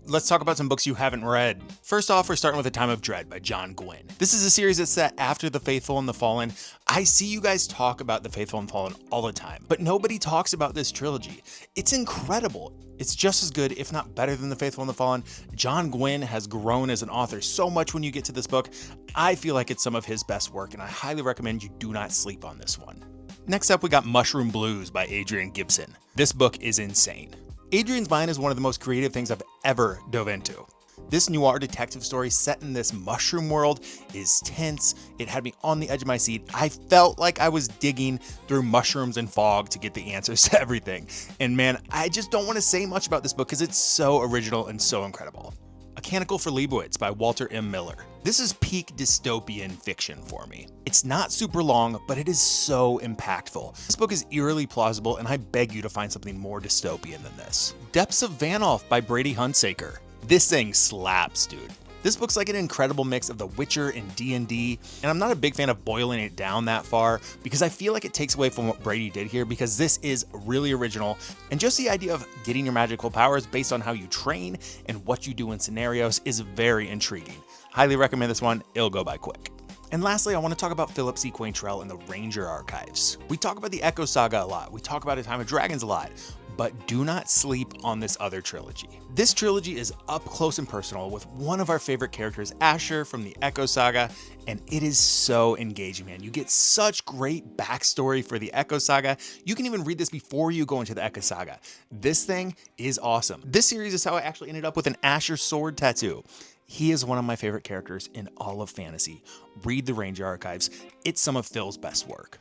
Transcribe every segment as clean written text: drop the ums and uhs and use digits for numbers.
Let's talk about some books you haven't read. First off, we're starting with A Time of Dread by John Gwynne. This is a series that's set after The Faithful and the Fallen. I see you guys talk about The Faithful and Fallen all the time, but nobody talks about this trilogy. It's incredible. It's just as good, if not better than The Faithful and the Fallen. John Gwynne has grown as an author so much when you get to this book. I feel like it's some of his best work, and I highly recommend you do not sleep on this one. Next up, we got Mushroom Blues by Adrian Gibson. This book is insane. Adrian's mind is one of the most creative things I've ever dove into. This noir detective story set in this mushroom world is tense. It had me on the edge of my seat. I felt like I was digging through mushrooms and fog to get the answers to everything. And man, I just don't want to say much about this book because it's so original and so incredible. A Canticle for Leibowitz by Walter M. Miller. This is peak dystopian fiction for me. It's not super long, but it is so impactful. This book is eerily plausible, and I beg you to find something more dystopian than this. Depths of Vanolf by Brady Hunsaker. This thing slaps, dude. This book's like an incredible mix of The Witcher and D&D, and I'm not a big fan of boiling it down that far because I feel like it takes away from what Brady did here, because this is really original, and just the idea of getting your magical powers based on how you train and what you do in scenarios is very intriguing. Highly recommend this one, it'll go by quick. And lastly, I want to talk about Philip C. Quaintrell and the Ranger Archives. We talk about the Echo Saga a lot, we talk about A Time of Dragons a lot, but do not sleep on this other trilogy. This trilogy is up close and personal with one of our favorite characters, Asher from the Echo Saga, and it is so engaging, man. You get such great backstory for the Echo Saga. You can even read this before you go into the Echo Saga. This thing is awesome. This series is how I actually ended up with an Asher sword tattoo. He is one of my favorite characters in all of fantasy. Read the Ranger Archives. It's some of Phil's best work.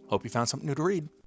Hope you found something new to read.